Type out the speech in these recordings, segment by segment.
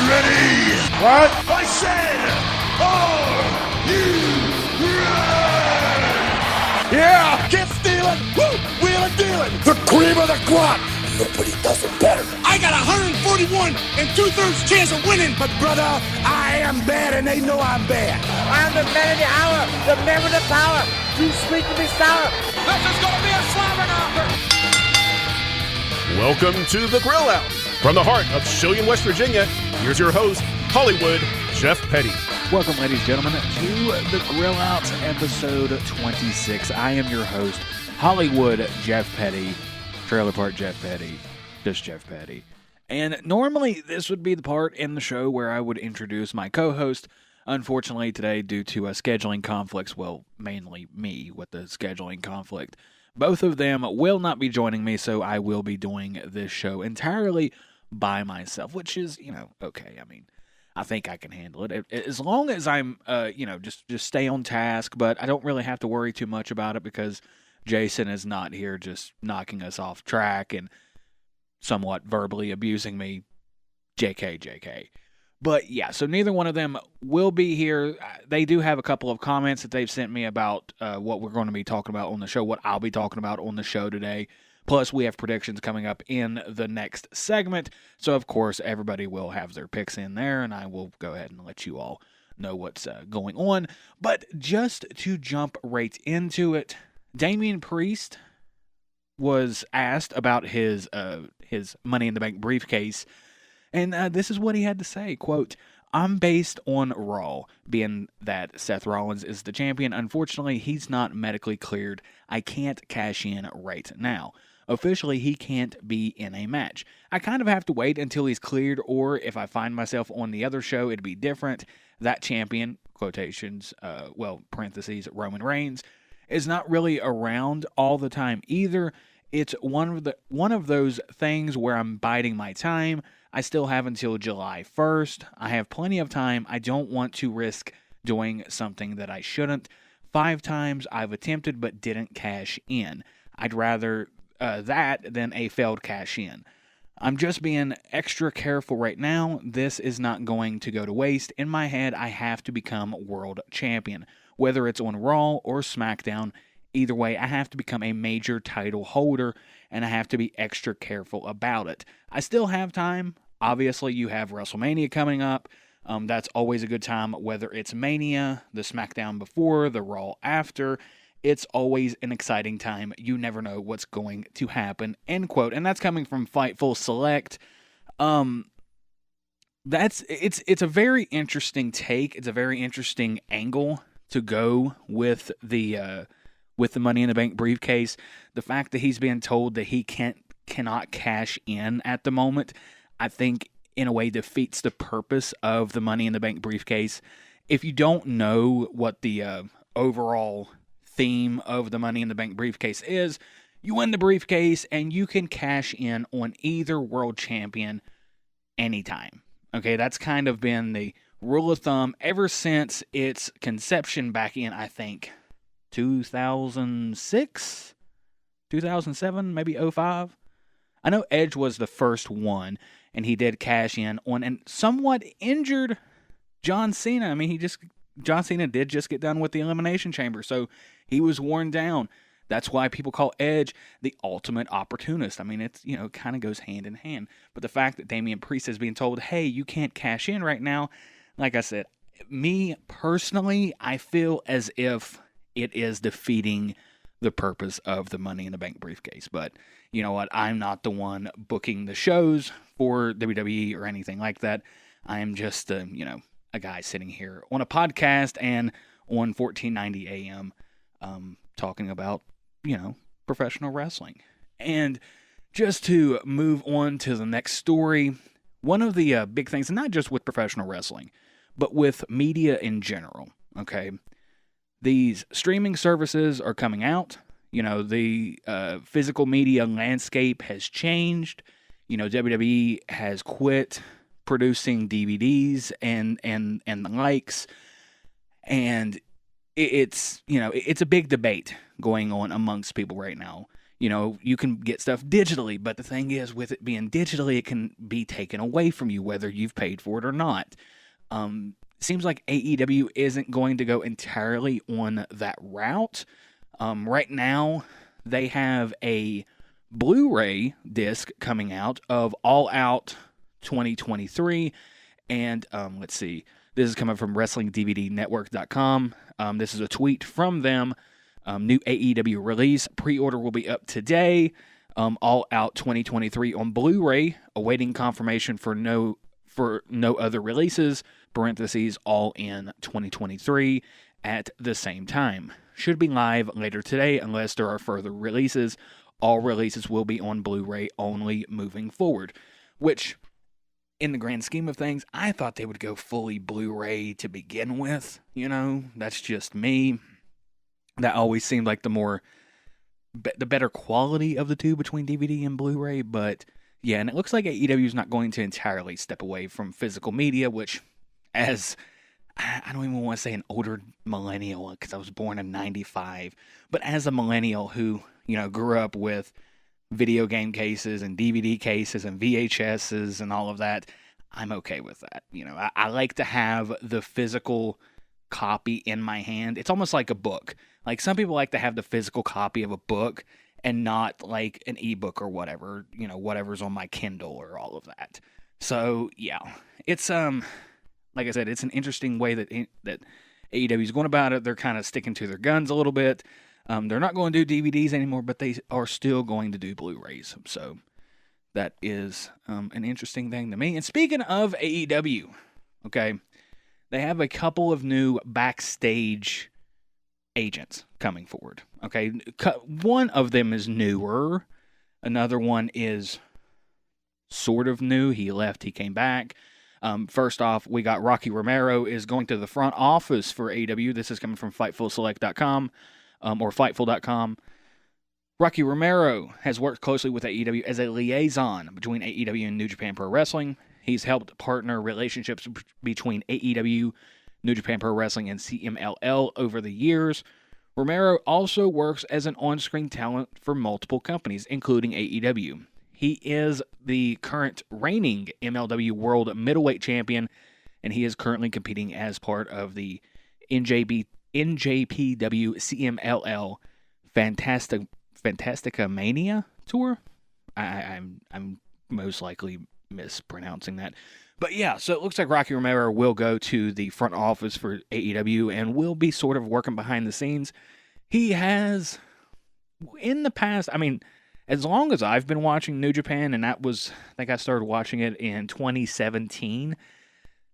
ready? What? I said, are you ready? Yeah! Get stealing! Woo! Wheeling dealing! The cream of the crop! Nobody does it better. I got 141 and 2/3 chance of winning! But brother, I am bad and they know I'm bad. I'm the man of the hour, the man with the power. Too sweet to be sour. This is going to be a slobber knocker. Welcome to The Grill Out. From the heart of Shillian, West Virginia, here's your host, Hollywood Jeff Petty. Welcome, ladies and gentlemen, to The Grill Out, episode 26. I am your host, Hollywood Jeff Petty, Trailer Park Jeff Petty, just Jeff Petty. And normally, this would be the part in the show where I would introduce my co-host. Unfortunately, today, due to scheduling conflicts, well, mainly me with the scheduling conflict, both of them will not be joining me, so I will be doing this show entirely by myself, which is, okay. I mean, I think I can handle it as long as I'm, just stay on task. But I don't really have to worry too much about it because Jason is not here, just knocking us off track and somewhat verbally abusing me. JK. But yeah, so neither one of them will be here. They do have a couple of comments that they've sent me about what we're going to be talking about on the show, what I'll be talking about on the show today. Plus, we have predictions coming up in the next segment. So, of course, everybody will have their picks in there, and I will go ahead and let you all know what's going on. But just to jump right into it, Damian Priest was asked about his Money in the Bank briefcase, and this is what he had to say, quote, "I'm based on Raw, being that Seth Rollins is the champion. Unfortunately, he's not medically cleared. I can't cash in right now. Officially, he can't be in a match. I kind of have to wait until he's cleared, or if I find myself on the other show, it'd be different. That champion, quotations, parentheses, Roman Reigns, is not really around all the time either. It's one of those things where I'm biding my time. I still have until July 1st. I have plenty of time. I don't want to risk doing something that I shouldn't. 5 times I've attempted but didn't cash in. I'd rather that than a failed cash in. I'm just being extra careful right now. This is not going to go to waste. In my head, I have to become world champion. Whether it's on Raw or SmackDown, either way, I have to become a major title holder, and I have to be extra careful about it. I still have time. Obviously, you have WrestleMania coming up. That's always a good time, whether it's Mania, the SmackDown before, the Raw after. It's always an exciting time. You never know what's going to happen," end quote. And that's coming from Fightful Select. It's a very interesting take. It's a very interesting angle to go with the Money in the Bank briefcase. The fact that he's being told that he cannot cash in at the moment, I think in a way defeats the purpose of the Money in the Bank briefcase. If you don't know what the overall theme of the Money in the Bank briefcase is, you win the briefcase and you can cash in on either world champion anytime. Okay, that's kind of been the rule of thumb ever since its conception back in, I think, 2006, 2007, maybe 2005. I know Edge was the first one, and he did cash in on and somewhat injured John Cena. I mean, John Cena did just get done with the Elimination Chamber, so he was worn down. That's why people call Edge the ultimate opportunist. I mean, it's, kind of goes hand in hand. But the fact that Damian Priest is being told, hey, you can't cash in right now, like I said, me personally, I feel as if it is defeating the purpose of the Money in the Bank briefcase. But you know what? I'm not the one booking the shows for WWE or anything like that. I am just, a guy sitting here on a podcast and on 1490 AM talking about, professional wrestling. And just to move on to the next story, one of the big things, and not just with professional wrestling, but with media in general, okay? These streaming services are coming out. The physical media landscape has changed. WWE has quit producing DVDs and the likes. And it's a big debate going on amongst people right now. You can get stuff digitally, but the thing is, with it being digitally, it can be taken away from you, whether you've paid for it or not. Seems like AEW isn't going to go entirely on that route. Right now, they have a Blu-ray disc coming out of All Out 2023, and let's see, this is coming from WrestlingDVDNetwork.com. This is a tweet from them. New AEW release. Pre-order will be up today. All Out 2023 on Blu-ray. Awaiting confirmation for no other releases. Parentheses, all in 2023 at the same time. Should be live later today unless there are further releases. All releases will be on Blu-ray only moving forward. Which, in the grand scheme of things, I thought they would go fully Blu-ray to begin with. That's just me. That always seemed like the better quality of the two between DVD and Blu-ray, but yeah, and it looks like AEW is not going to entirely step away from physical media, which, as I don't even want to say an older millennial, because I was born in 95, but as a millennial who, grew up with video game cases and DVD cases and VHSs and all of that, I'm okay with that. I like to have the physical copy in my hand. It's almost like a book. Like, some people like to have the physical copy of a book and not like an ebook or whatever, whatever's on my Kindle or all of that. So yeah, it's like I said, it's an interesting way that AEW is going about it. They're kind of sticking to their guns a little bit. They're not going to do DVDs anymore, but they are still going to do Blu-rays. So that is an interesting thing to me. And speaking of AEW, okay, they have a couple of new Backstage agents coming forward. Okay, one of them is newer. Another one is sort of new. He left, he came back. First off, we got Rocky Romero is going to the front office for AEW. This is coming from FightfulSelect.com or Fightful.com. Rocky Romero has worked closely with AEW as a liaison between AEW and New Japan Pro Wrestling. He's helped partner relationships between AEW, New Japan Pro Wrestling, and CMLL over the years. Romero also works as an on-screen talent for multiple companies, including AEW. He is the current reigning MLW World Middleweight Champion, and he is currently competing as part of the NJPW CMLL Fantastica Mania Tour. I'm most likely mispronouncing that. But yeah, so it looks like Rocky Romero will go to the front office for AEW and will be sort of working behind the scenes. He has, in the past, as long as I've been watching New Japan, and that was, I think I started watching it in 2017,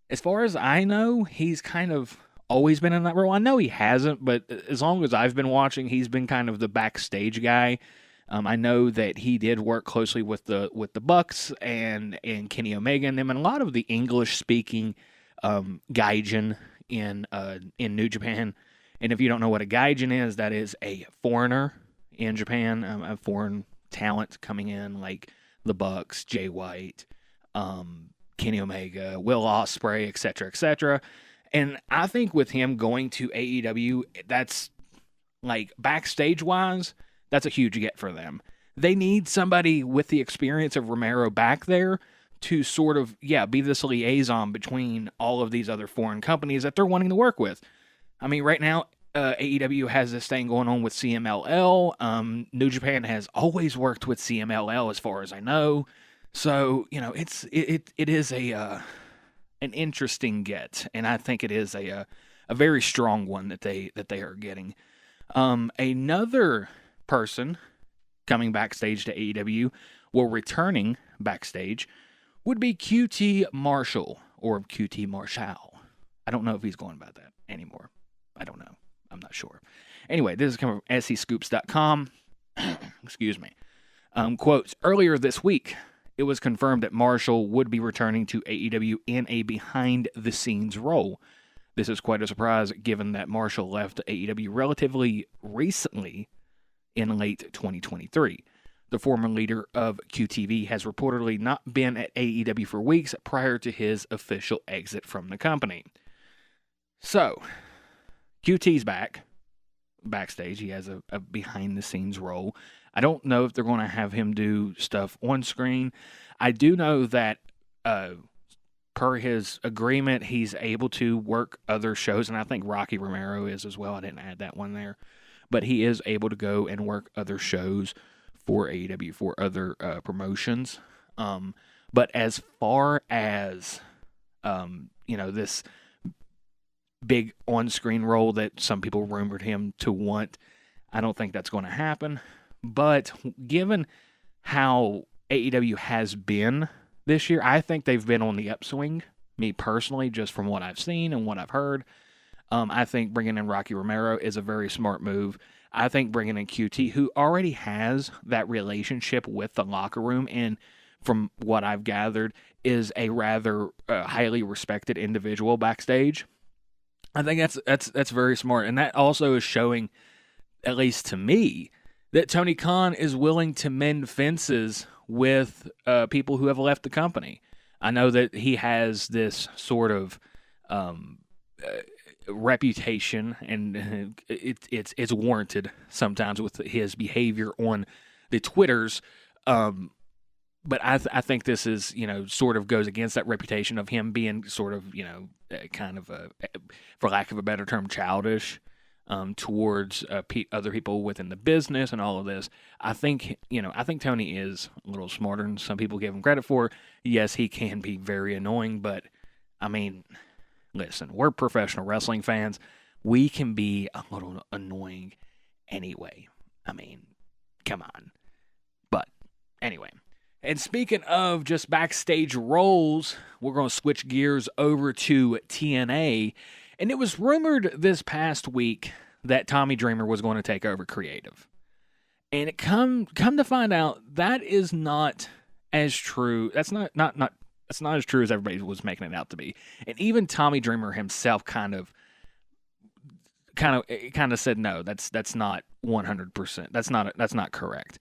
as far as I know, he's kind of always been in that role. I know he hasn't, but as long as I've been watching, he's been kind of the backstage guy. I know that he did work closely with the Bucks and Kenny Omega and them, and a lot of the English-speaking gaijin in New Japan. And if you don't know what a gaijin is, that is a foreigner in Japan, a foreign talent coming in, like the Bucks, Jay White, Kenny Omega, Will Ospreay, etc., etc. And I think with him going to AEW, that's like backstage-wise, that's a huge get for them. They need somebody with the experience of Romero back there to sort of, be this liaison between all of these other foreign companies that they're wanting to work with. Right now, AEW has this thing going on with CMLL. New Japan has always worked with CMLL as far as I know. So, it is an interesting get, and I think it is a very strong one that they are getting. Another person coming backstage to AEW, returning backstage, would be QT Marshall, or QT Marshall. I don't know if he's going by that anymore. I don't know. I'm not sure. Anyway, this is coming from SCScoops.com. Excuse me. Quotes, earlier this week, it was confirmed that Marshall would be returning to AEW in a behind-the-scenes role. This is quite a surprise, given that Marshall left AEW relatively recently in late 2023. The former leader of QTV has reportedly not been at AEW for weeks prior to his official exit from the company. So, QT's back. backstage. He has a behind-the-scenes role. I don't know if they're going to have him do stuff on screen. I do know that per his agreement, he's able to work other shows, and I think Rocky Romero is as well. I didn't add that one there. But he is able to go and work other shows for AEW, for other promotions. But as far as, this big on-screen role that some people rumored him to want, I don't think that's going to happen. But given how AEW has been this year, I think they've been on the upswing, me personally, just from what I've seen and what I've heard. I think bringing in Rocky Romero is a very smart move. I think bringing in QT, who already has that relationship with the locker room, and from what I've gathered, is a rather highly respected individual backstage. I think that's very smart, and that also is showing, at least to me, that Tony Khan is willing to mend fences with people who have left the company. I know that he has this sort of reputation, and it's warranted sometimes with his behavior on the Twitters. But I think this is, sort of goes against that reputation of him being sort of, kind of for lack of a better term, childish towards other people within the business and all of this. I think Tony is a little smarter than some people give him credit for. Yes, he can be very annoying, but I mean, listen, we're professional wrestling fans. We can be a little annoying anyway. I mean, come on. But anyway. And speaking of just backstage roles, we're going to switch gears over to TNA. And it was rumored this past week that Tommy Dreamer was going to take over creative. And it come to find out that is not as true. That's not as true as everybody was making it out to be. And even Tommy Dreamer himself kind of said no, that's not 100%. That's not correct.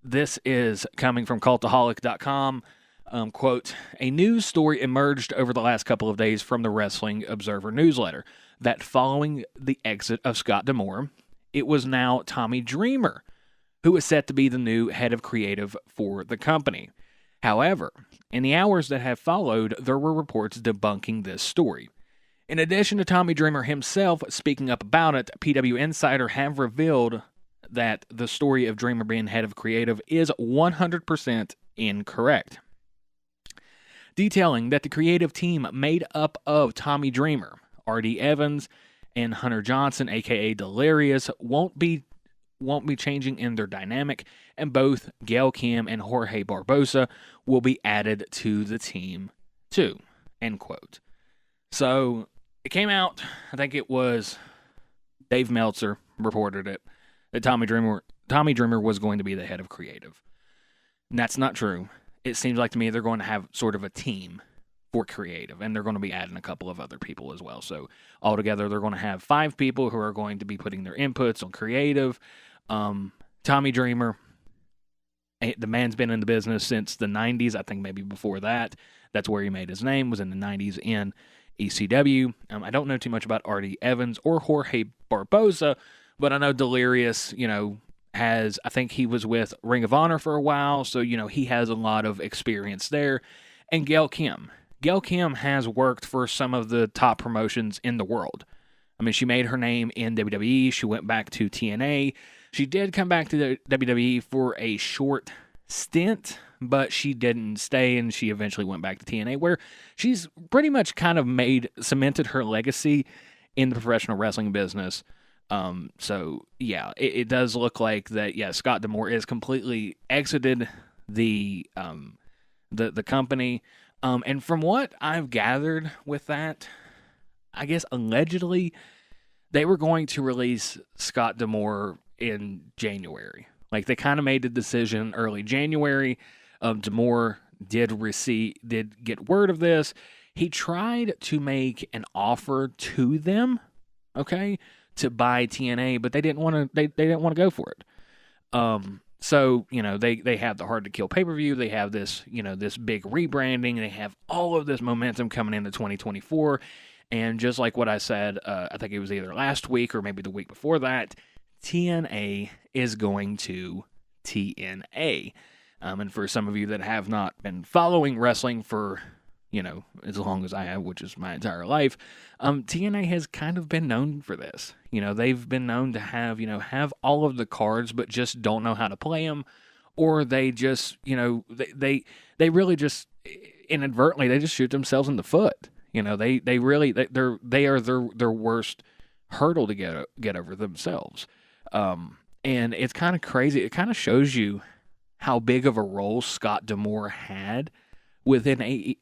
This is coming from Cultaholic.com. Quote, a news story emerged over the last couple of days from the Wrestling Observer newsletter that following the exit of Scott D'Amore, it was now Tommy Dreamer who was set to be the new head of creative for the company. However, in the hours that have followed, there were reports debunking this story. In addition to Tommy Dreamer himself speaking up about it, PW Insider have revealed that the story of Dreamer being head of creative is 100% incorrect. Detailing that the creative team made up of Tommy Dreamer, R.D. Evans, and Hunter Johnson, a.k.a. Delirious, won't be changing in their dynamic, and both Gail Kim and Jorge Barbosa will be added to the team too, end quote. So, it came out, I think it was Dave Meltzer reported it, that Tommy Dreamer was going to be the head of creative. And that's not true. It seems like to me they're going to have sort of a team for creative, and they're going to be adding a couple of other people as well. So altogether, they're going to have 5 people who are going to be putting their inputs on creative. Tommy Dreamer, the man's been in the business since the 90s. I think maybe before that. That's where he made his name, was in the 90s in ECW. I don't know too much about R.D. Evans or Jorge Barbosa, but I know Delirious, I think he was with Ring of Honor for a while, so, he has a lot of experience there. And Gail Kim. Gail Kim has worked for some of the top promotions in the world. I mean, she made her name in WWE. She went back to TNA. She did come back to the WWE for a short stint, but she didn't stay, and she eventually went back to TNA, where she's pretty much kind of cemented her legacy in the professional wrestling business. So yeah, it does look like that. Yeah, Scott D'Amore is completely exited the company. And from what I've gathered with that, I guess allegedly they were going to release Scott D'Amore in January. Like they kind of made the decision early January. D'Amore did get word of this. He tried to make an offer to them, okay, to buy TNA, but they didn't want to. They didn't want to go for it. So they have the Hard to Kill pay-per-view. They have this this big rebranding. They have all of this momentum coming into 2024, And just like what I said, I think it was either last week or maybe the week before that, TNA is going to TNA. And for some of you that have not been following wrestling for, as long as I have, which is my entire life, TNA has kind of been known for this. They've been known to have all of the cards, but just don't know how to play them, or they just, they really just inadvertently they just shoot themselves in the foot. They are their worst hurdle to get over themselves. And it's kind of crazy. It kind of shows you how big of a role Scott D'Amore had within TNA,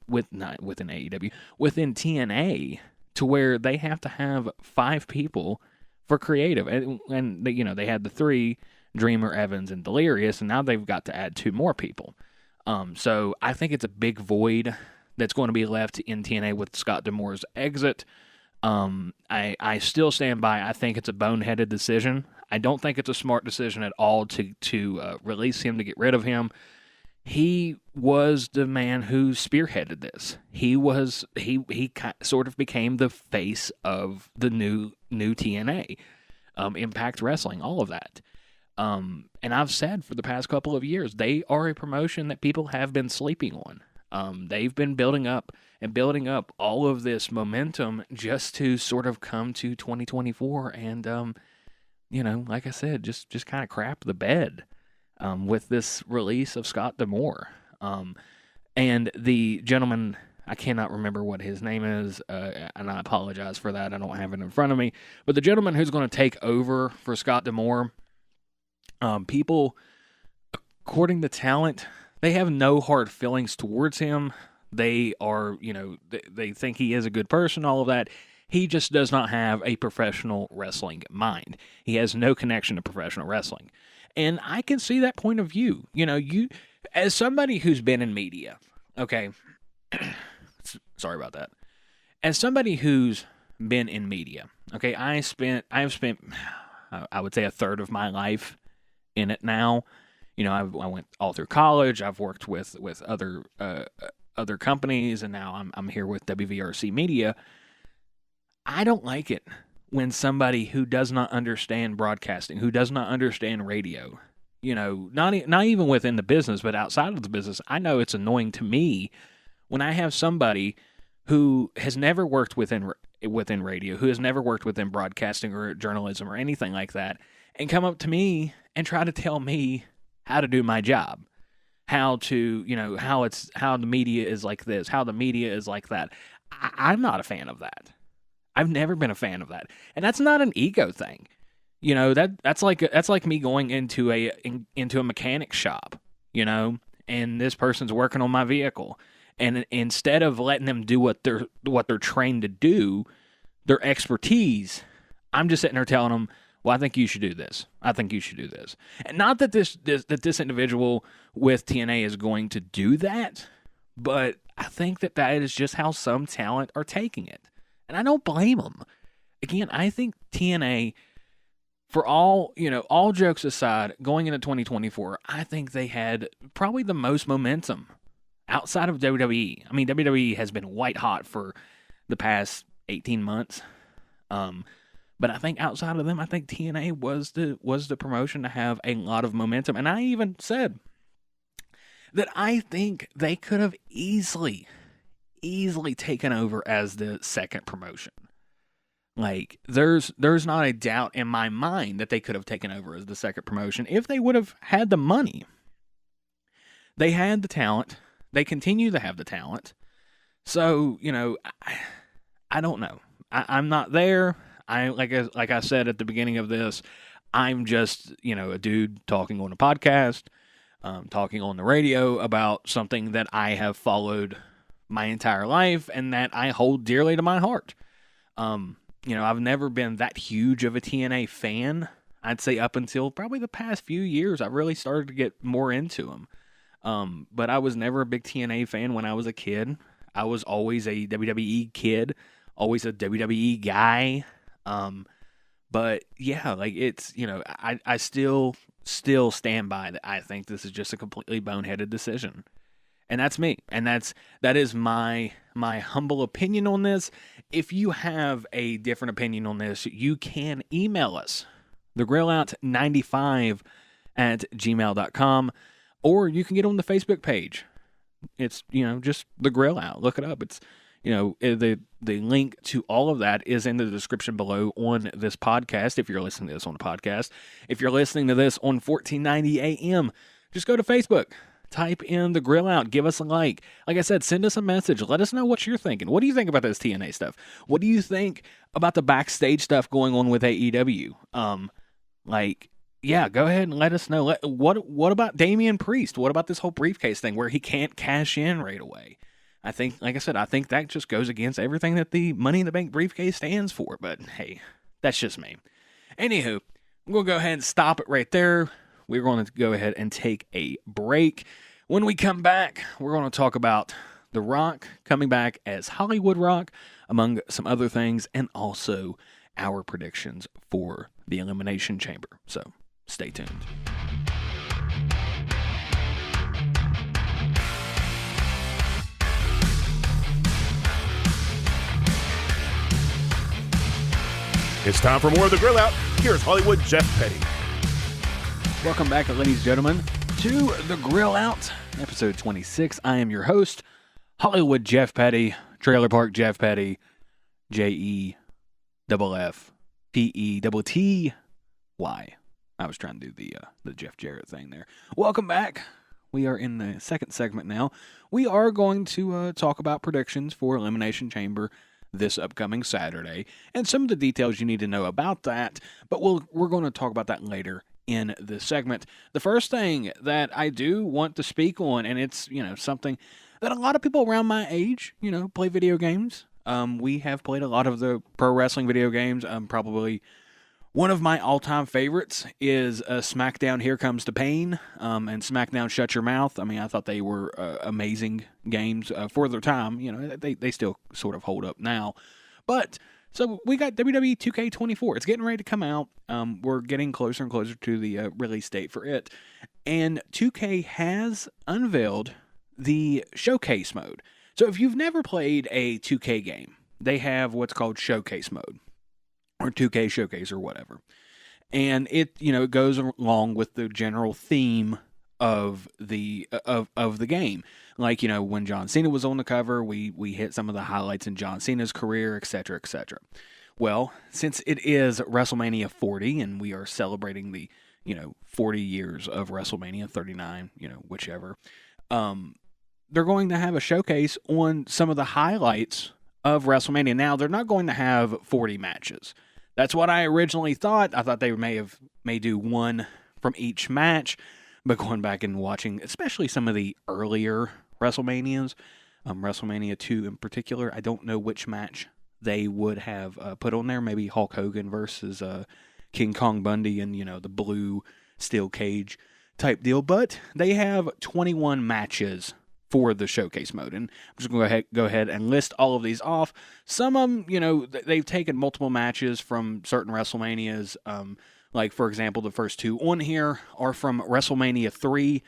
to where they have to have 5 people for creative, and they had the 3, Dreamer, Evans, and Delirious, and now they've got to add 2 more people. So I think it's a big void that's going to be left in TNA with Scott D'Amore's exit. I still stand by. I think it's a boneheaded decision. I don't think it's a smart decision at all to release him, to get rid of him. He was the man who spearheaded this. He sort of became the face of the new TNA, Impact Wrestling, all of that. And I've said for the past couple of years, they are a promotion that people have been sleeping on. They've been building up all of this momentum just to sort of come to 2024 and, like I said, just kind of crap the bed with this release of Scott D'Amore. And the gentleman, I cannot remember what his name is, and I apologize for that. I don't have it in front of me. But the gentleman who's going to take over for Scott D'Amore, people, according to talent, they have no hard feelings towards him. They are, they think he is a good person, all of that. He just does not have a professional wrestling mind. He has no connection to professional wrestling. And I can see that point of view. You, as somebody who's been in media, okay, sorry about that. As somebody who's been in media, okay, I've spent, I would say, a third of my life in it now. I went all through college. I've worked with other companies, and now I'm here with WVRC Media. I don't like it when somebody who does not understand broadcasting, who does not understand radio, not even within the business, but outside of the business, I know it's annoying to me when I have somebody who has never worked within radio, who has never worked within broadcasting or journalism or anything like that, and come up to me and try to tell me how to do my job, how to, how the media is like this, how the media is like that. I'm not a fan of that. I've never been a fan of that. And that's not an ego thing. That's like me going into a mechanic shop, and this person's working on my vehicle. And instead of letting them do what they're trained to do, their expertise, I'm just sitting there telling them, well, I think you should do this. I think you should do this. And not that this individual with TNA is going to do that, but I think that is just how some talent are taking it. And I don't blame them. Again, I think TNA, for all jokes aside, going into 2024, I think they had probably the most momentum outside of WWE. I mean, WWE has been white hot for the past 18 months. But I think outside of them, I think TNA was the promotion to have a lot of momentum. And I even said that I think they could have easily taken over as the second promotion. Like, there's not a doubt in my mind that they could have taken over as the second promotion if they would have had the money. They had the talent. They continue to have the talent. So, I don't know. I'm not there. Like I said at the beginning of this, I'm just, a dude talking on a podcast, talking on the radio about something that I have followed my entire life and that I hold dearly to my heart. I've never been that huge of a TNA fan. I'd say up until probably the past few years, I really started to get more into them. But I was never a big TNA fan when I was a kid. I was always a WWE kid, always a WWE guy. But yeah, like it's, I still stand by that. I think this is just a completely boneheaded decision. And that's me. And that is my my humble opinion on this. If you have a different opinion on this, you can email us, thegrillout95@gmail.com, or you can get on the Facebook page. It's, just The Grill Out. Look it up. It's, the link to all of that is in the description below on this podcast, if you're listening to this on a podcast. If you're listening to this on 1490 AM, just go to Facebook. Type in The Grill Out. Give us a like. Like I said, send us a message. Let us know what you're thinking. What do you think about this TNA stuff? What do you think about the backstage stuff going on with AEW? Yeah, go ahead and let us know. What about Damian Priest? What about this whole briefcase thing where he can't cash in right away? I think, like I said, I think that just goes against everything that the Money in the Bank briefcase stands for. But hey, that's just me. Anywho, I'm going to go ahead and stop it right there. We're going to go ahead and take a break. When we come back, we're going to talk about The Rock coming back as Hollywood Rock, among some other things, and also our predictions for the Elimination Chamber. So stay tuned. It's time for more of The Grill Out. Here's Hollywood Jeff Petty. Welcome back, ladies and gentlemen, to The Grill Out, episode 26. I am your host, Hollywood Jeff Petty, Trailer Park Jeff Petty, JEFFPETTY. I was trying to do the Jeff Jarrett thing there. Welcome back. We are in the second segment now. We are going to talk about predictions for Elimination Chamber this upcoming Saturday, and some of the details you need to know about that, but we're going to talk about that later in this segment. The first thing that I do want to speak on, and it's, something that a lot of people around my age, play video games. We have played a lot of the pro wrestling video games. Probably one of my all-time favorites is SmackDown Here Comes the Pain, and SmackDown Shut Your Mouth. I mean, I thought they were amazing games for their time. They still sort of hold up now. But so we got WWE 2K24. It's getting ready to come out. We're getting closer and closer to the release date for it. And 2K has unveiled the showcase mode. So if you've never played a 2K game, they have what's called showcase mode, or 2K Showcase, or whatever. And it, it goes along with the general theme of the game. Like, when John Cena was on the cover, we hit some of the highlights in John Cena's career, etc., etc. Well, since it is WrestleMania 40, and we are celebrating the, 40 years of WrestleMania, 39, whichever, they're going to have a showcase on some of the highlights of WrestleMania. Now, they're not going to have 40 matches. That's what I originally thought. I thought they may do one from each match, but going back and watching, especially some of the earlier WrestleManias, WrestleMania 2 in particular, I don't know which match they would have put on there. Maybe Hulk Hogan versus King Kong Bundy and, the blue steel cage type deal. But they have 21 matches for the showcase mode. And I'm just going to go ahead and list all of these off. Some of them, they've taken multiple matches from certain WrestleManias. Like, for example, the first two on here are from WrestleMania 3.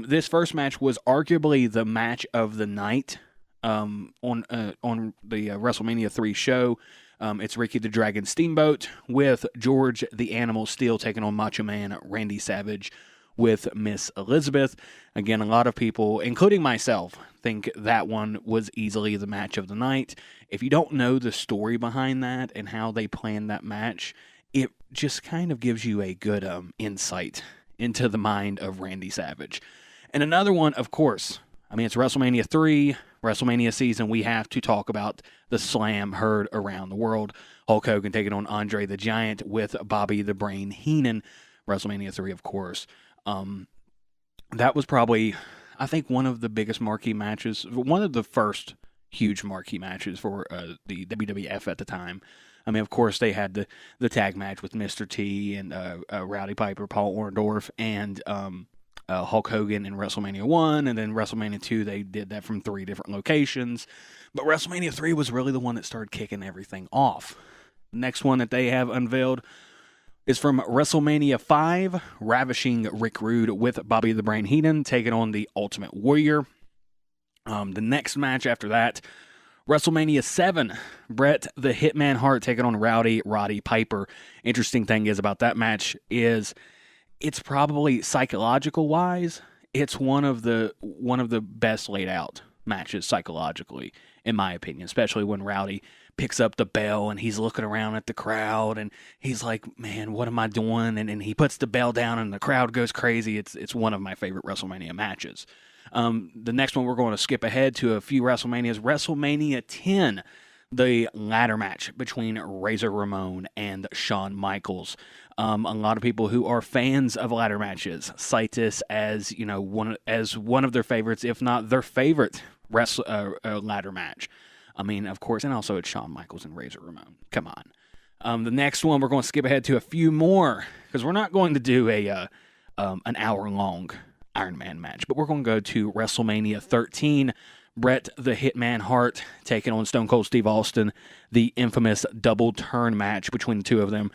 This first match was arguably the match of the night on the WrestleMania 3 show. It's Ricky the Dragon Steamboat with George the Animal Steele taking on Macho Man Randy Savage with Miss Elizabeth. Again, a lot of people, including myself, think that one was easily the match of the night. If you don't know the story behind that and how they planned that match, it just kind of gives you a good insight into the mind of Randy Savage. And another one, of course, it's WrestleMania 3, WrestleMania season. We have to talk about the slam heard around the world. Hulk Hogan taking on Andre the Giant with Bobby the Brain Heenan. WrestleMania 3, of course. That was probably, I think, one of the biggest marquee matches, one of the first huge marquee matches for the WWF at the time. Of course, they had the tag match with Mr. T and Rowdy Piper, Paul Orndorff, and Hulk Hogan in WrestleMania 1, and then WrestleMania 2, they did that from 3 different locations. But WrestleMania 3 was really the one that started kicking everything off. The next one that they have unveiled is from WrestleMania 5, Ravishing Rick Rude with Bobby the Brain Heenan taking on the Ultimate Warrior. The next match after that WrestleMania 7, Bret the Hitman Hart taking on Roddy Piper. Interesting thing is about that match is it's probably psychological wise, it's one of the best laid out matches psychologically, in my opinion, especially when Rowdy picks up the bell and he's looking around at the crowd and he's like, man, what am I doing? And he puts the bell down and the crowd goes crazy. It's one of my favorite WrestleMania matches. The next one we're going to skip ahead to a few WrestleManias. WrestleMania 10, the ladder match between Razor Ramon and Shawn Michaels. A lot of people who are fans of ladder matches cite this as one of their favorites, if not their favorite ladder match. I mean, of course, and also it's Shawn Michaels and Razor Ramon. Come on. The next one we're going to skip ahead to a few more because we're not going to do an hour-long Iron Man match, but we're going to go to WrestleMania 13. Bret the Hitman Hart taking on Stone Cold Steve Austin, the infamous double turn match between the two of them.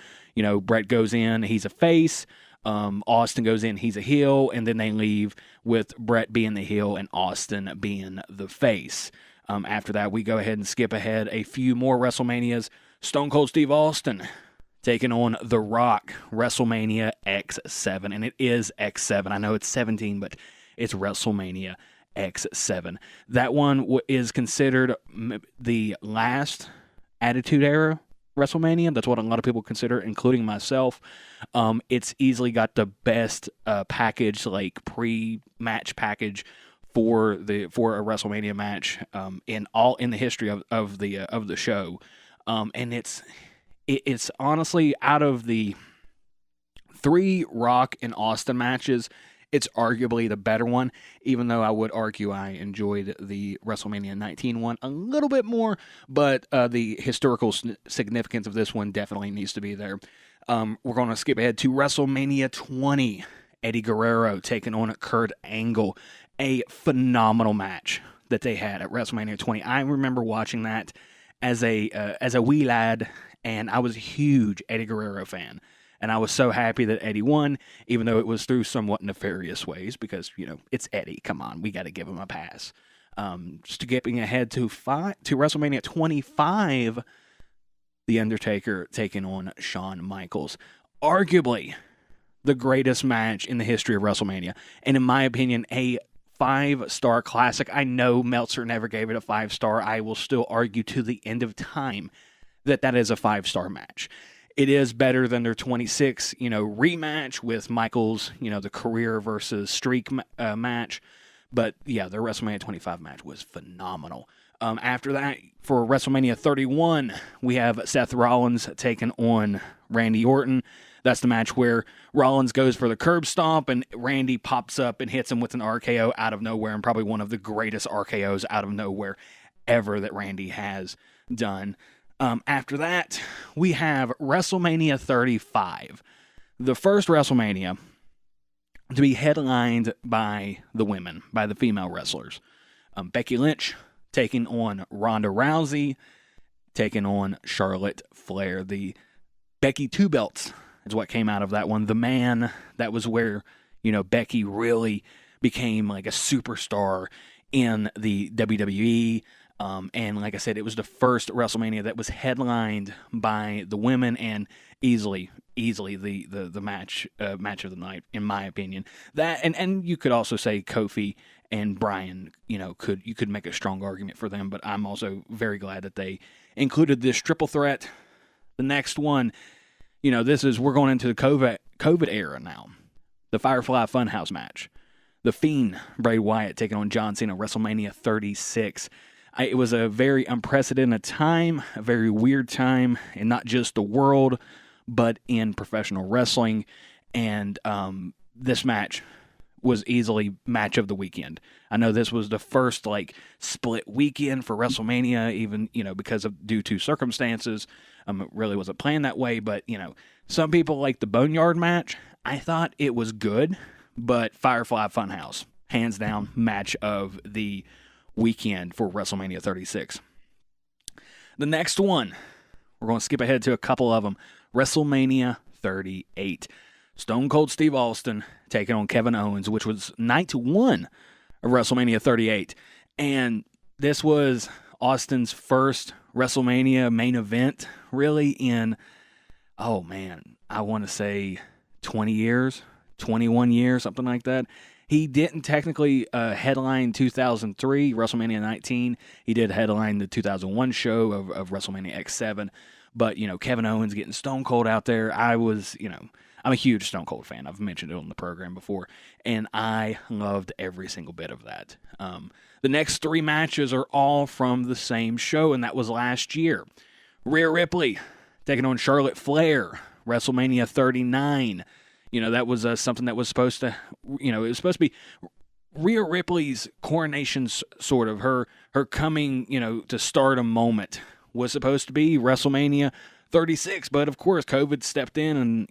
Bret goes in, he's a face. Austin goes in, he's a heel, and then they leave with Bret being the heel and Austin being the face. After that, we go ahead and skip ahead a few more WrestleManias. Stone Cold Steve Austin taking on The Rock, WrestleMania X7. And it is X7. I know it's 17, but it's WrestleMania X7. That one is considered the last Attitude Era WrestleMania. That's what a lot of people consider, including myself. It's easily got the best package, like pre-match package for a WrestleMania match in the history of the show. And it's honestly, out of the 3 Rock and Austin matches, it's arguably the better one, even though I would argue I enjoyed the WrestleMania 19 one a little bit more, but the historical significance of this one definitely needs to be there. We're going to skip ahead to WrestleMania 20, Eddie Guerrero taking on Kurt Angle, a phenomenal match that they had at WrestleMania 20. I remember watching that as a wee lad, and I was a huge Eddie Guerrero fan. And I was so happy that Eddie won, even though it was through somewhat nefarious ways, because, it's Eddie. Come on, we got to give him a pass. Skipping ahead to WrestleMania 25, The Undertaker taking on Shawn Michaels. Arguably the greatest match in the history of WrestleMania. And in my opinion, a 5-star classic. I know Meltzer never gave it a 5-star. I will still argue to the end of time that is a 5-star match. It is better than their 26, rematch with Michaels, the career versus streak match. But yeah, their WrestleMania 25 match was phenomenal. After that, for WrestleMania 31, we have Seth Rollins taking on Randy Orton. That's the match where Rollins goes for the curb stomp and Randy pops up and hits him with an RKO out of nowhere, and probably one of the greatest RKOs out of nowhere ever that Randy has done. After that, we have WrestleMania 35, the first WrestleMania to be headlined by the women, by the female wrestlers. Becky Lynch taking on Ronda Rousey, taking on Charlotte Flair. The Becky 2 belts is what came out of that one. The man, that was where, Becky really became like a superstar in the WWE. And like I said, it was the first WrestleMania that was headlined by the women, and easily the match of the night, in my opinion. That and you could also say Kofi and Bryan, you could make a strong argument for them, but I'm also very glad that they included this triple threat. The next one, we're going into the COVID era now. The Firefly Funhouse match. The Fiend, Bray Wyatt taking on John Cena, WrestleMania 36. It was a very unprecedented time, a very weird time, in not just the world, but in professional wrestling. And this match was easily match of the weekend. I know this was the first split weekend for WrestleMania, even because of due to circumstances. It really wasn't planned that way, but some people like the Boneyard match. I thought it was good, but Firefly Funhouse, hands down, match of the weekend for WrestleMania 36. The next one, we're going to skip ahead to a couple of them. WrestleMania 38. Stone Cold Steve Austin taking on Kevin Owens, which was night 1 of WrestleMania 38. And this was Austin's first WrestleMania main event, really, in, oh man, I want to say 20 years, 21 years, something like that. He didn't technically headline 2003, WrestleMania 19. He did headline the 2001 show of WrestleMania X7. But, Kevin Owens getting Stone Cold out there, I'm a huge Stone Cold fan. I've mentioned it on the program before, and I loved every single bit of that. The next 3 matches are all from the same show, and that was last year. Rhea Ripley taking on Charlotte Flair, WrestleMania 39. That was something that was supposed to, it was supposed to be Rhea Ripley's coronation, sort of, her coming, to stardom moment was supposed to be WrestleMania 36. But, of course, COVID stepped in and,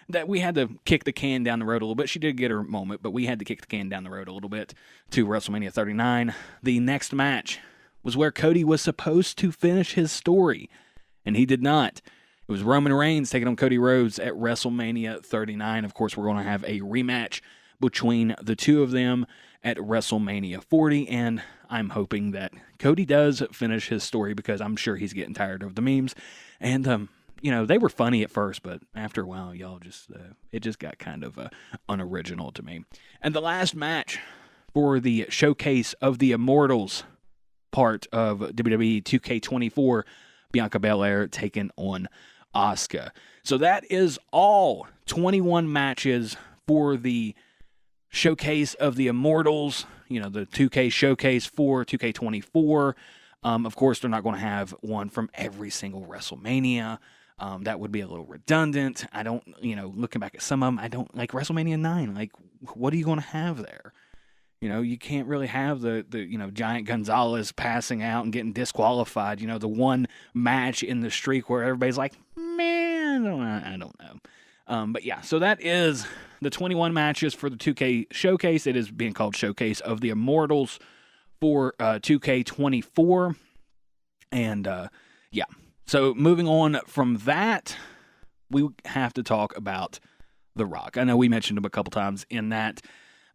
that we had to kick the can down the road a little bit. She did get her moment, but we had to kick the can down the road a little bit to WrestleMania 39. The next match was where Cody was supposed to finish his story, and he did not. It was Roman Reigns taking on Cody Rhodes at WrestleMania 39. Of course, we're going to have a rematch between the two of them at WrestleMania 40, and I'm hoping that Cody does finish his story because I'm sure he's getting tired of the memes. And, they were funny at first, but after a while, y'all it just got kind of unoriginal to me. And the last match for the Showcase of the Immortals part of WWE 2K24, Bianca Belair taking on Asuka. So that is all 21 matches for the Showcase of the Immortals, the 2K Showcase for 2K24. Of course, they're not going to have one from every single WrestleMania. That would be a little redundant. I don't, looking back at some of them, I don't like WrestleMania 9. Like, what are you going to have there? You can't really have the Giant Gonzalez passing out and getting disqualified. The one match in the streak where everybody's like, man, I don't know. But yeah, so that is the 21 matches for the 2K Showcase. It is being called Showcase of the Immortals for 2K24. And yeah. So moving on from that, we have to talk about The Rock. I know we mentioned him a couple times in that,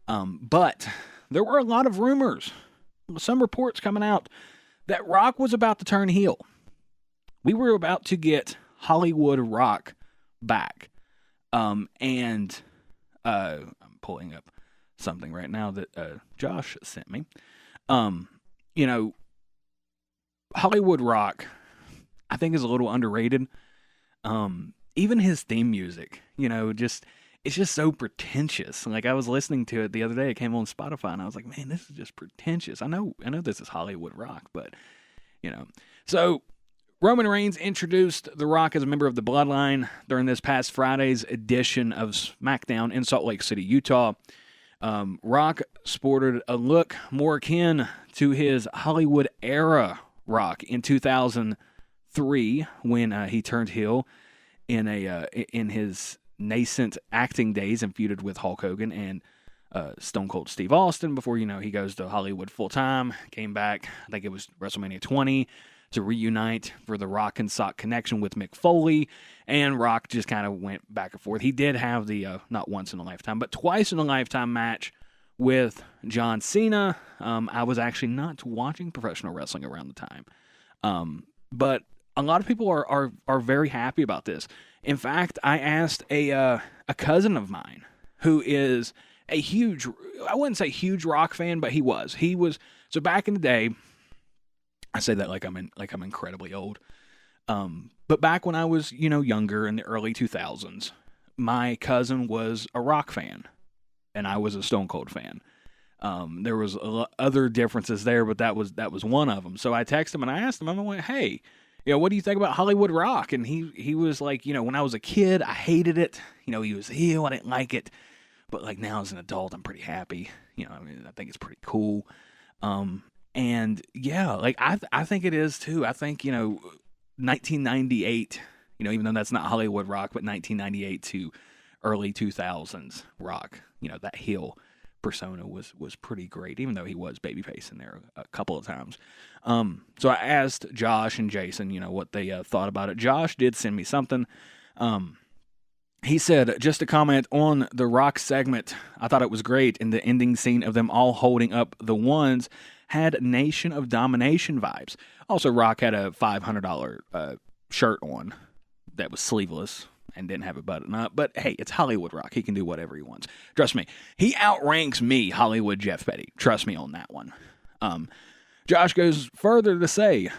but there were a lot of rumors, some reports coming out that Rock was about to turn heel. We were about to get Hollywood Rock back. And I'm pulling up something right now that Josh sent me. Hollywood Rock, I think, is a little underrated. Even his theme music, it's just so pretentious. Like, I was listening to it the other day. It came on Spotify, and I was like, man, this is just pretentious. I know this is Hollywood Rock, but, So, Roman Reigns introduced The Rock as a member of the Bloodline during this past Friday's edition of SmackDown in Salt Lake City, Utah. Rock sported a look more akin to his Hollywood era Rock in 2003 when he turned heel in his nascent acting days and feuded with Hulk Hogan and Stone Cold Steve Austin before, he goes to Hollywood full-time, came back, I think it was WrestleMania 20, to reunite for the Rock and Sock connection with Mick Foley, and Rock just kind of went back and forth. He did have the, not once in a lifetime, but twice in a lifetime match with John Cena. I was actually not watching professional wrestling around the time. But a lot of people are very happy about this. In fact, I asked a cousin of mine who is a huge, I wouldn't say huge Rock fan, but he was. So back in the day, I say that like I'm incredibly old. But back when I was, younger in the early 2000s, my cousin was a Rock fan and I was a Stone Cold fan. There was other differences there, but that was one of them. So I texted him and I asked him, I'm like, hey, what do you think about Hollywood Rock? And he was like, when I was a kid, I hated it. He was heel. I didn't like it. But like now as an adult, I'm pretty happy. I think it's pretty cool. And yeah, like I think it is too. I think, 1998, even though that's not Hollywood Rock, but 1998 to early 2000s Rock, that heel persona was pretty great, even though he was babyface in there a couple of times. So I asked Josh and Jason, what they thought about it. Josh did send me something. He said, just to comment on the Rock segment, I thought it was great in the ending scene of them all holding up the ones. had Nation of Domination vibes. Also, Rock had a $500 shirt on that was sleeveless and didn't have a button up. But hey, it's Hollywood Rock. He can do whatever he wants. Trust me. He outranks me, Hollywood Jeff Petty. Trust me on that one. Josh goes further to say,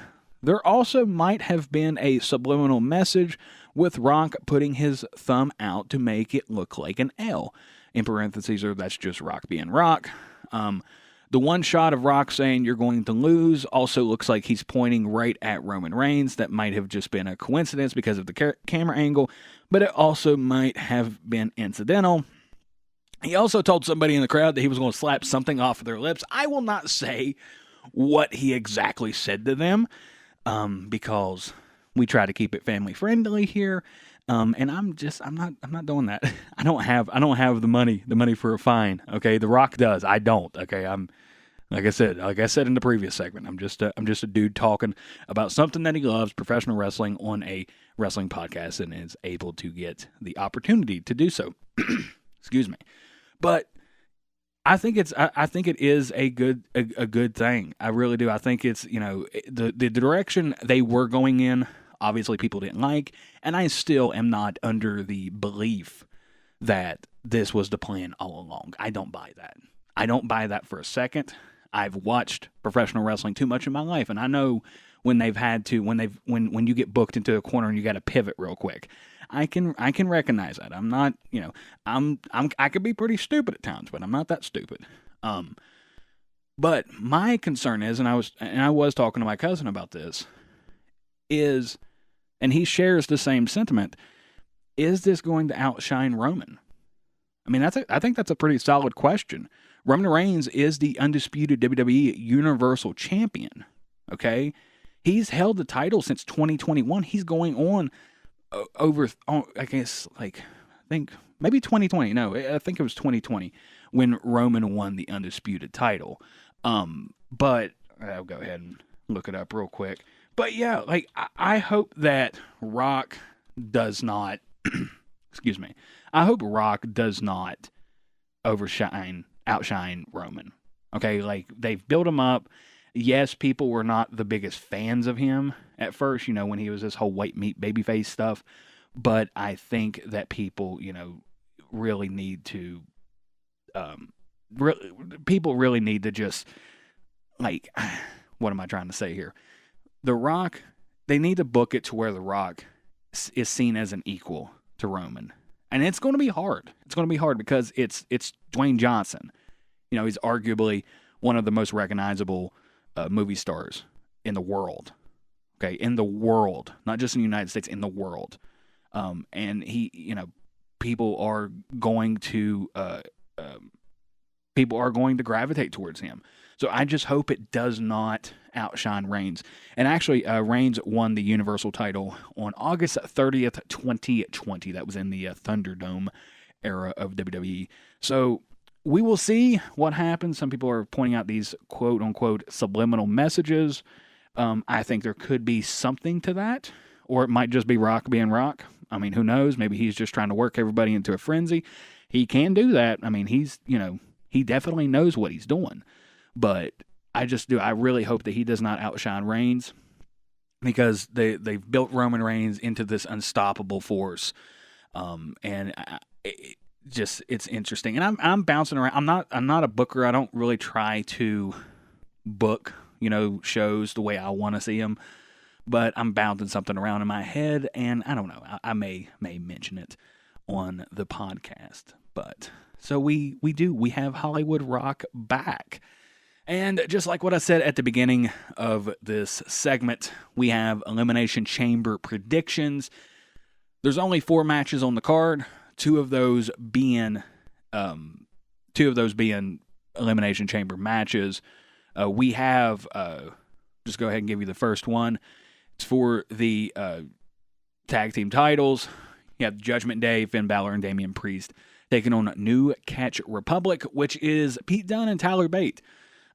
there also might have been a subliminal message with Rock putting his thumb out to make it look like an L. In parentheses, or that's just Rock being Rock. The one shot of Rock saying you're going to lose also looks like he's pointing right at Roman Reigns. That might have just been a coincidence because of the camera angle, but it also might have been incidental. He also told somebody in the crowd that he was going to slap something off of their lips. I will not say what he exactly said to them, because we try to keep it family friendly here. And I'm not doing that. I don't have the money for a fine. Okay. The Rock does. I don't. Okay. Like I said in the previous segment, I'm just a dude talking about something that he loves, professional wrestling, on a wrestling podcast, and is able to get the opportunity to do so. Excuse me. But I think it is a good thing. I really do. I think it's, the direction they were going in, obviously people didn't like, and I still am not under the belief that this was the plan all along. I don't buy that. I don't buy that for a second. I've watched professional wrestling too much in my life, and I know when they've had to, when you get booked into a corner and you got to pivot real quick. I can recognize that. I'm not, I could be pretty stupid at times, but I'm not that stupid. But my concern is, and I was talking to my cousin about this, is, and he shares the same sentiment, is this going to outshine Roman? I mean, I think that's a pretty solid question. Roman Reigns is the undisputed WWE Universal Champion, okay? He's held the title since 2021. He's going on over, I guess, I think maybe 2020. No, I think it was 2020 when Roman won the undisputed title. But I'll go ahead and look it up real quick. But yeah, I hope that Rock does not, excuse me, I hope Rock does not outshine Roman. Okay, they've built him up. Yes, people were not the biggest fans of him at first, when he was this whole white meat babyface stuff. But I think that people, really need to, people really need to just, what am I trying to say here? The Rock, they need to book it to where The Rock is seen as an equal to Roman. And it's going to be hard. It's going to be hard because it's Dwayne Johnson. He's arguably one of the most recognizable movie stars in the world. Okay, in the world, not just in the United States, in the world. And he, people are going to gravitate towards him. So I just hope it does not outshine Reigns. And actually, Reigns won the Universal title on August 30th, 2020. That was in the Thunderdome era of WWE. So we will see what happens. Some people are pointing out these quote-unquote subliminal messages. I think there could be something to that, or it might just be Rock being Rock. I mean, who knows? Maybe he's just trying to work everybody into a frenzy. He can do that. I mean, he definitely knows what he's doing. But I really hope that he does not outshine Reigns, because they've built Roman Reigns into this unstoppable force. And it's interesting. And I'm bouncing around. I'm not a booker. I don't really try to book, shows the way I want to see them. But I'm bouncing something around in my head, and I don't know. I may mention it on the podcast. But so we have Hollywood Rock back. And just like what I said at the beginning of this segment, we have Elimination Chamber predictions. There's only 4 matches on the card, two of those being Elimination Chamber matches. We have, just go ahead and give you the first one. It's for the tag team titles. You have Judgment Day, Finn Balor and Damian Priest taking on New Catch Republic, which is Pete Dunne and Tyler Bate.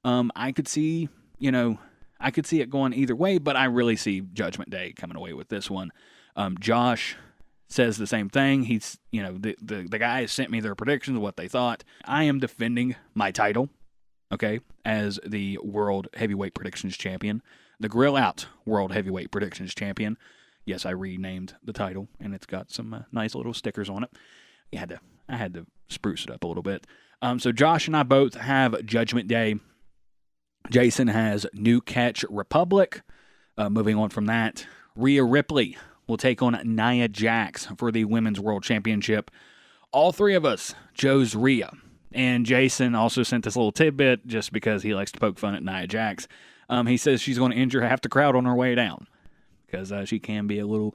I could see it going either way, but I really see Judgment Day coming away with this one. Josh says the same thing. He's, the guys sent me their predictions of what they thought. I am defending my title. okay, as the World Heavyweight Predictions Champion, the Grill Out World Heavyweight Predictions Champion. Yes, I renamed the title, and it's got some nice little stickers on it. I had to spruce it up a little bit. So Josh and I both have Judgment Day. Jason has New Catch Republic. Moving on from that, Rhea Ripley will take on Nia Jax for the Women's World Championship. All three of us chose Rhea. And Jason also sent this little tidbit just because he likes to poke fun at Nia Jax. He says she's going to injure half the crowd on her way down because she can be a little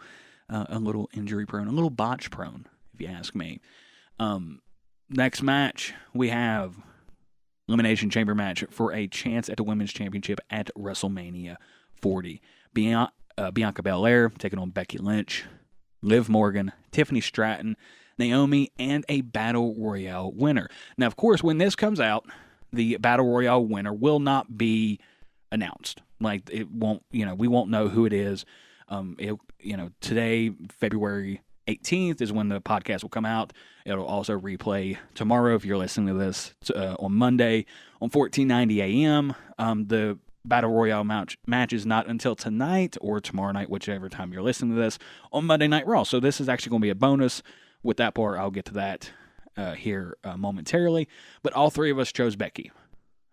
injury prone, a little botch prone, if you ask me. Next match, we have Elimination Chamber match for a chance at the Women's Championship at WrestleMania 40. Bianca Belair taking on Becky Lynch, Liv Morgan, Tiffany Stratton, Naomi, and a Battle Royale winner. Now, of course, when this comes out, the Battle Royale winner will not be announced. Like, it won't, we won't know who it is. Today, February 18th is when the podcast will come out. It'll also replay tomorrow if you're listening to this on Monday on 1490 a.m. The Battle Royale match is not until tonight or tomorrow night, whichever time you're listening to this, on Monday Night Raw. So this is actually going to be a bonus. With that part, I'll get to that here momentarily. But all three of us chose Becky.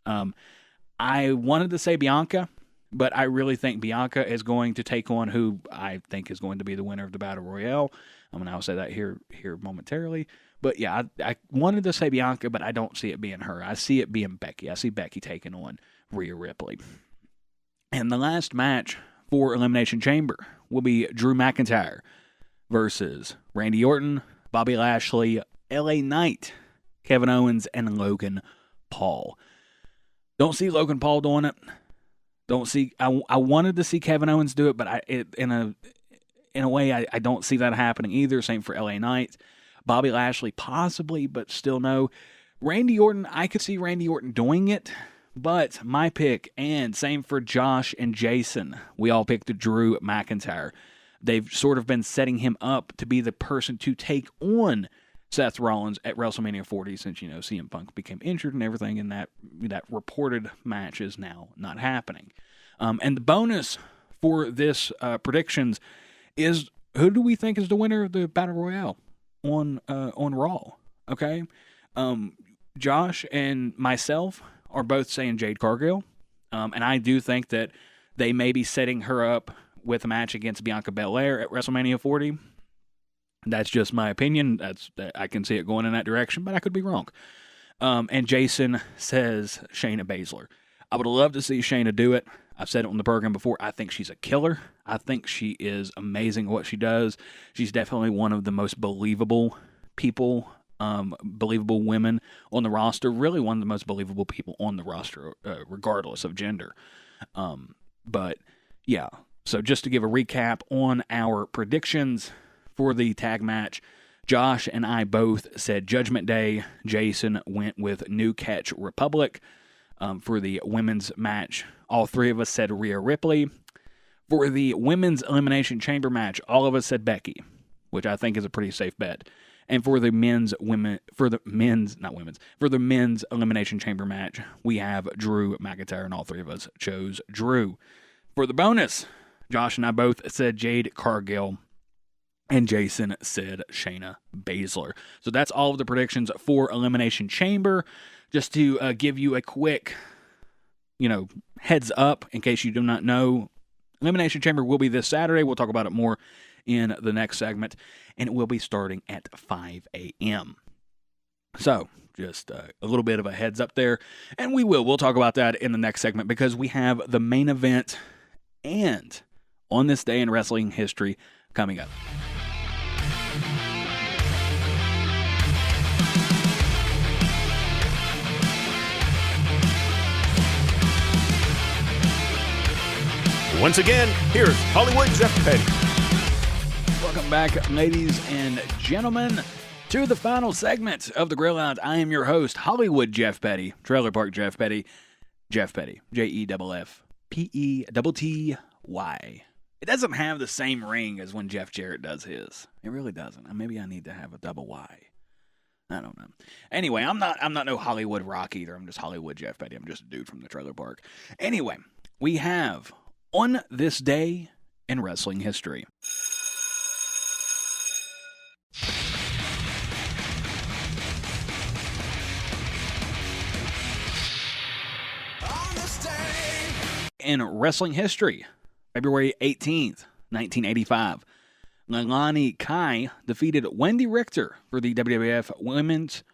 I wanted to say Bianca, but I really think Bianca is going to take on who I think is going to be the winner of the Battle Royale. I'll say that here momentarily. But yeah, I wanted to say Bianca, but I don't see it being her. I see it being Becky. I see Becky taking on Rhea Ripley. And the last match for Elimination Chamber will be Drew McIntyre versus Randy Orton, Bobby Lashley, LA Knight, Kevin Owens, and Logan Paul. Don't see Logan Paul doing it. I wanted to see Kevin Owens do it, but in a way I don't see that happening either. Same for LA Knight. Bobby Lashley possibly, but still no. Randy Orton, I could see Randy Orton doing it, but my pick, and same for Josh and Jason, we all picked Drew McIntyre. They've sort of been setting him up to be the person to take on Seth Rollins at WrestleMania 40 since, CM Punk became injured and everything, and that reported match is now not happening. And the bonus for this predictions is, who do we think is the winner of the Battle Royale on Raw? Okay? Josh and myself are both saying Jade Cargill, and I do think that they may be setting her up with a match against Bianca Belair at WrestleMania 40. That's just my opinion. I can see it going in that direction, but I could be wrong. And Jason says Shayna Baszler. I would love to see Shayna do it. I've said it on the program before. I think she's a killer. I think she is amazing at what she does. She's definitely one of the most believable people, believable women on the roster. Really one of the most believable people on the roster, regardless of gender. But yeah. So just to give a recap on our predictions for the tag match, Josh and I both said Judgment Day. Jason went with New Catch Republic. For the women's match, all three of us said Rhea Ripley. For the women's Elimination Chamber match, all of us said Becky, which I think is a pretty safe bet. And for the men's Elimination Chamber match, we have Drew McIntyre, and all three of us chose Drew. For the bonus, Josh and I both said Jade Cargill, and Jason said Shayna Baszler. So that's all of the predictions for Elimination Chamber. Just to give you a quick, heads up in case you do not know, Elimination Chamber will be this Saturday. We'll talk about it more in the next segment, and it will be starting at 5 a.m. So just a little bit of a heads up there, and we'll talk about that in the next segment because we have the main event and on this day in wrestling history coming up. Once again, here's Hollywood Jeff Petty. Welcome back, ladies and gentlemen, to the final segment of the Grill Out. I am your host, Hollywood Jeff Petty, Trailer Park Jeff Petty, JEFFPETTY. It doesn't have the same ring as when Jeff Jarrett does his. It really doesn't. Maybe I need to have a double Y. I don't know. Anyway, I'm not no Hollywood Rock either. I'm just Hollywood Jeff Petty. I'm just a dude from the trailer park. Anyway, we have On This Day in Wrestling History. In wrestling history, February 18th, 1985, Leilani Kai defeated Wendy Richter for the WWF Women's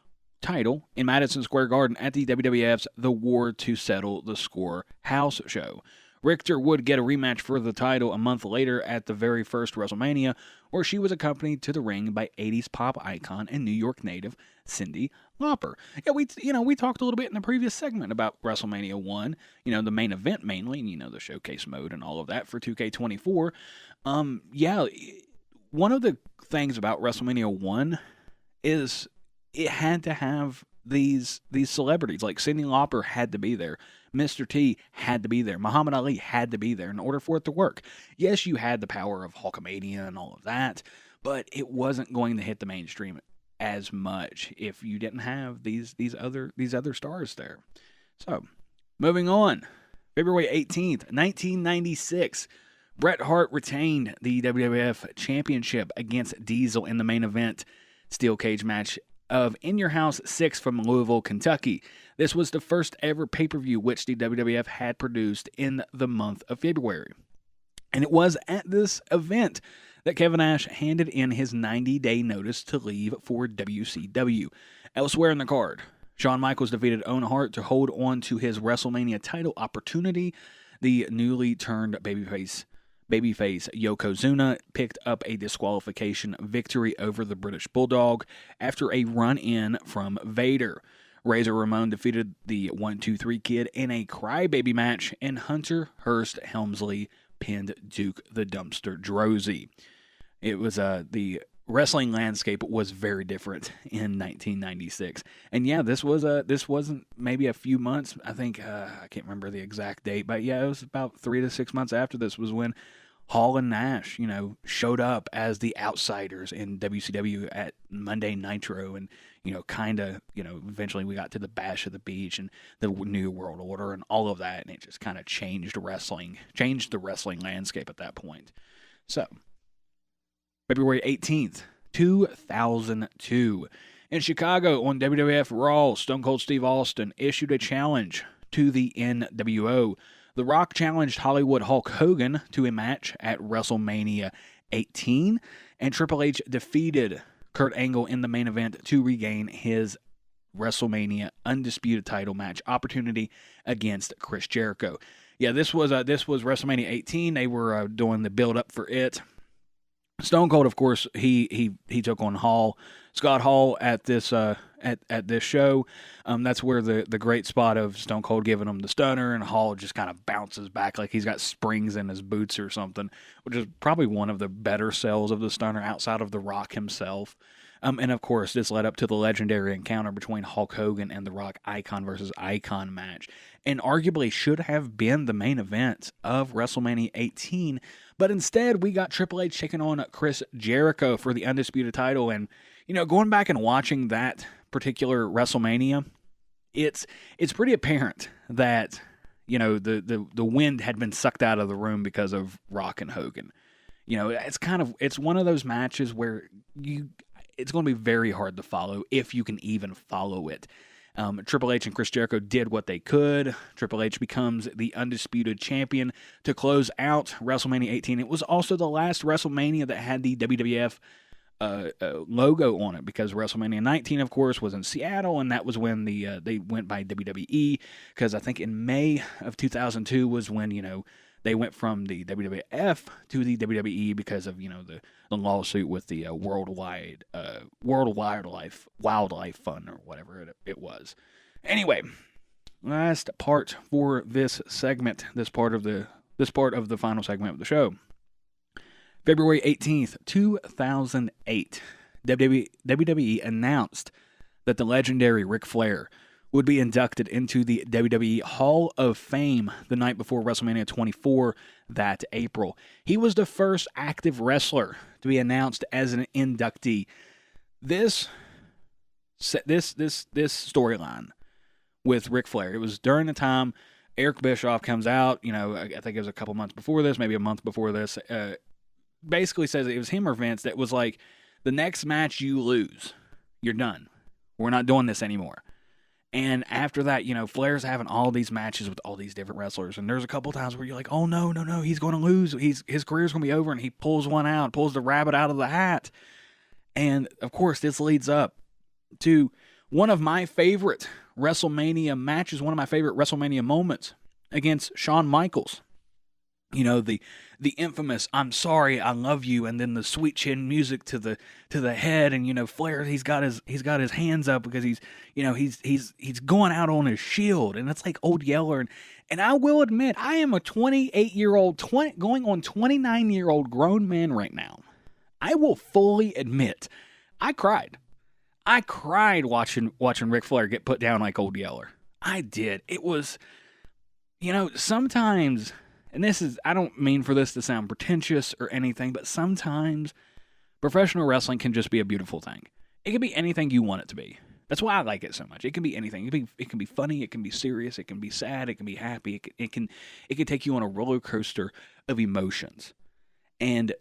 title in Madison Square Garden at the WWF's The War to Settle the Score house show. Richter would get a rematch for the title a month later at the very first WrestleMania, where she was accompanied to the ring by 80s pop icon and New York native Cyndi Lauper. Yeah, we talked a little bit in the previous segment about WrestleMania 1, the main event mainly, and the showcase mode and all of that for 2K24. One of the things about WrestleMania 1 is it had to have these celebrities. Like Cyndi Lauper had to be there. Mr. T had to be there. Muhammad Ali had to be there in order for it to work. Yes, you had the power of Hulkamania and all of that, but it wasn't going to hit the mainstream as much if you didn't have these other stars there. So, moving on. February 18th, 1996, Bret Hart retained the WWF Championship against Diesel in the main event steel cage match of In Your House 6 from Louisville, Kentucky. This was the first ever pay-per-view which the WWF had produced in the month of February. And it was at this event that Kevin Nash handed in his 90-day notice to leave for WCW. Elsewhere in the card, Shawn Michaels defeated Owen Hart to hold on to his WrestleMania title opportunity. The newly turned babyface Yokozuna picked up a disqualification victory over the British Bulldog after a run-in from Vader. Razor Ramon defeated the 1-2-3 Kid in a crybaby match, and Hunter Hearst Helmsley pinned Duke the Dumpster Droese. It was the wrestling landscape was very different in 1996, and this wasn't maybe a few months. I think I can't remember the exact date, but it was about 3 to 6 months after this was when Hall and Nash, showed up as the outsiders in WCW at Monday Nitro, and eventually we got to the Bash of the Beach and the New World Order and all of that, and it just kind of changed the wrestling landscape at that point. So, February 18th, 2002, in Chicago on WWF Raw, Stone Cold Steve Austin issued a challenge to the NWO. The Rock challenged Hollywood Hulk Hogan to a match at WrestleMania 18, and Triple H defeated Kurt Angle in the main event to regain his WrestleMania Undisputed title match opportunity against Chris Jericho. Yeah, this was WrestleMania 18. They were doing the build-up for it. Stone Cold, of course, he took on Scott Hall at this at this show. That's where the great spot of Stone Cold giving him the stunner, and Hall just kind of bounces back like he's got springs in his boots or something, which is probably one of the better sells of the stunner outside of The Rock himself. And of course, this led up to the legendary encounter between Hulk Hogan and The Rock, Icon versus Icon match, and arguably should have been the main event of WrestleMania 18. But instead, we got Triple H taking on Chris Jericho for the Undisputed title. And, going back and watching that particular WrestleMania, it's pretty apparent that, the wind had been sucked out of the room because of Rock and Hogan. It's one of those matches where it's going to be very hard to follow if you can even follow it. Triple H and Chris Jericho did what they could. Triple H becomes the undisputed champion to close out WrestleMania 18. It was also the last WrestleMania that had the WWF logo on it, because WrestleMania 19, of course, was in Seattle, and that was when they went by WWE, because I think in May of 2002 was when, they went from the WWF to the WWE because of, the lawsuit with the World Wildlife Fund, or whatever it was. Anyway, last part for this segment, this part of the final segment of the show. February 18th, 2008, WWE announced that the legendary Ric Flair would be inducted into the WWE Hall of Fame the night before WrestleMania 24 that April. He was the first active wrestler to be announced as an inductee. This this storyline with Ric Flair. It was during the time Eric Bischoff comes out, I think it was a couple months before this, maybe a month before this, basically says it was him or Vince that was like, the next match you lose, you're done. We're not doing this anymore. And after that, Flair's having all these matches with all these different wrestlers, and there's a couple times where you're like, oh, no, he's going to lose. His career's going to be over, and he pulls one out, pulls the rabbit out of the hat. And, of course, this leads up to one of my favorite WrestleMania matches, one of my favorite WrestleMania moments against Shawn Michaels. The infamous "I'm sorry, I love you," and then the sweet chin music to the head, and Flair he's got his hands up because he's going out on his shield, and it's like Old Yeller, and I will admit I am a 28-year-old going on 29-year-old grown man right now. I will fully admit I cried. I cried watching Ric Flair get put down like Old Yeller. I did. It was, sometimes, and I don't mean for this to sound pretentious or anything, but sometimes professional wrestling can just be a beautiful thing. It can be anything you want it to be. That's why I like it so much. It can be anything. It can be funny. It can be serious. It can be sad. It can be happy. It can take you on a roller coaster of emotions. And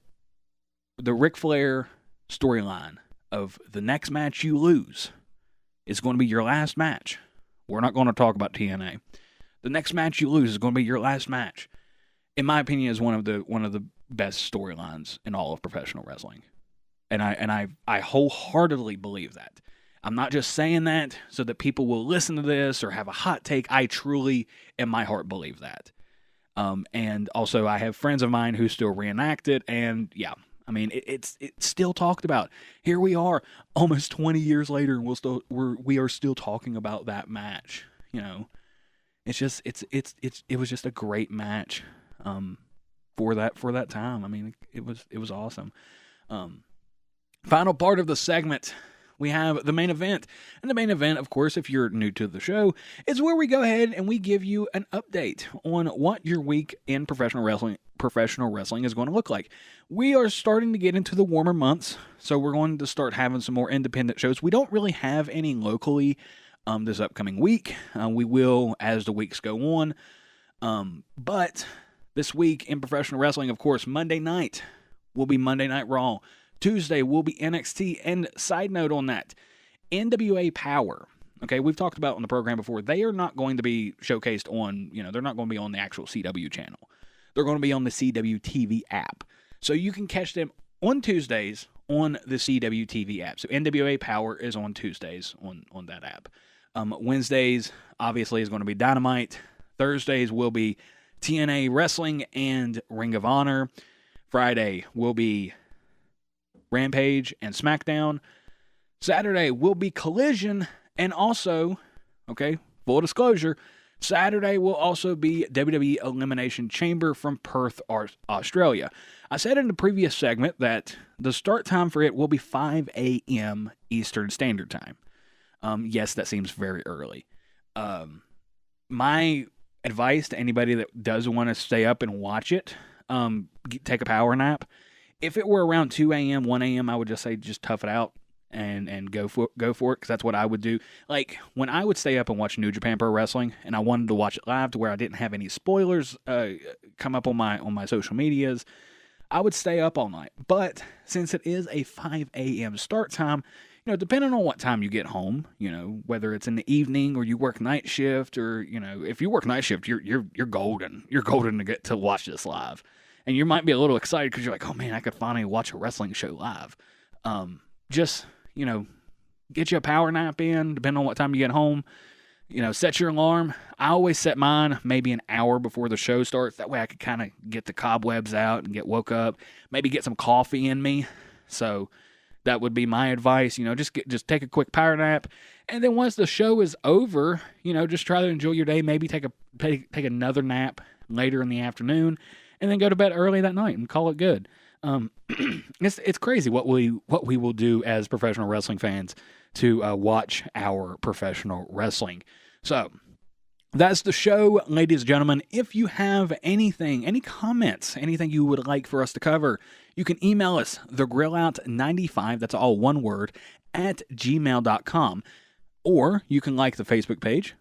the Ric Flair storyline of the next match you lose is going to be your last match. We're not going to talk about TNA. The next match you lose is going to be your last match. In my opinion, is one of the best storylines in all of professional wrestling. And I wholeheartedly believe that. I'm not just saying that so that people will listen to this or have a hot take. I truly, in my heart, believe that. And also, I have friends of mine who still reenact it, and yeah, I mean, it's still talked about. Here we are, almost 20 years later, and we are still talking about that match. It's just it was just a great match for that time. I mean, it was awesome. Final part of the segment, we have the main event. And the main event, of course, if you're new to the show, is where we go ahead and we give you an update on what your week in professional wrestling is going to look like. We are starting to get into the warmer months, so we're going to start having some more independent shows. We don't really have any locally this upcoming week. We will as the weeks go on. But this week in professional wrestling, of course, Monday night will be Monday Night Raw. Tuesday will be NXT. And side note on that, NWA Power, okay, we've talked about on the program before, they are not going to be showcased on, they're not going to be on the actual CW channel. They're going to be on the CW TV app. So you can catch them on Tuesdays on the CW TV app. So NWA Power is on Tuesdays on that app. Wednesdays, obviously, is going to be Dynamite. Thursdays will be TNA Wrestling and Ring of Honor. Friday will be Rampage and SmackDown. Saturday will be Collision, and also, okay, full disclosure, Saturday will also be WWE Elimination Chamber from Perth, Australia. I said in the previous segment that the start time for it will be 5 a.m. Eastern Standard Time. Yes, that seems very early. My advice to anybody that does want to stay up and watch it, take a power nap. If it were around 2 a.m., 1 a.m., I would just say just tough it out and go for it, because that's what I would do. Like, when I would stay up and watch New Japan Pro Wrestling, and I wanted to watch it live to where I didn't have any spoilers come up on my social medias, I would stay up all night. But since it is a 5 a.m. start time, depending on what time you get home, whether it's in the evening or you work night shift, or, if you work night shift, you're golden. You're golden to get to watch this live. And you might be a little excited because you're like, oh man, I could finally watch a wrestling show live. Just, get you a power nap in, depending on what time you get home. Set your alarm. I always set mine maybe an hour before the show starts. That way I could kind of get the cobwebs out and get woke up. Maybe get some coffee in me. So that would be my advice. Just take a quick power nap. And then once the show is over, just try to enjoy your day. Maybe take another nap later in the afternoon, and then go to bed early that night and call it good. It's crazy what we will do as professional wrestling fans to watch our professional wrestling. So That's the show, ladies and gentlemen. If you have anything, any comments, anything you would like for us to cover, you can email us, thegrillout95, that's all one word, at gmail.com. Or you can like the Facebook page,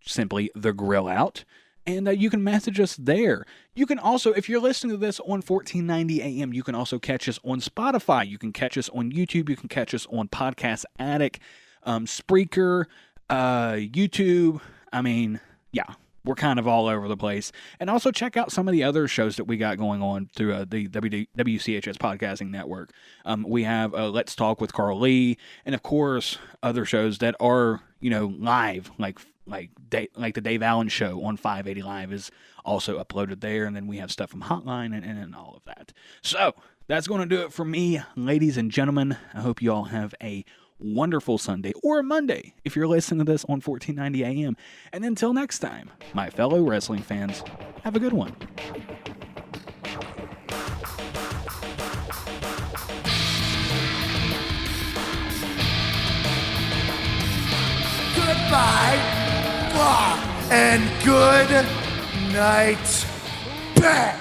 simply The Grill Out, and you can message us there. You can also, if you're listening to this on 1490 AM, you can also catch us on Spotify. You can catch us on YouTube. You can catch us on Podcast Addict, Spreaker, YouTube. I mean, yeah, we're kind of all over the place. And also check out some of the other shows that we got going on through the WCHS Podcasting Network. We have Let's Talk with Carl Lee, and of course, other shows that are, live, like the Dave Allen Show on 580 Live is also uploaded there. And then we have stuff from Hotline and all of that. So that's going to do it for me, ladies and gentlemen. I hope you all have a wonderful Sunday or Monday if you're listening to this on 1490 AM. And until next time, my fellow wrestling fans, have a good one. Goodbye, and good night, back.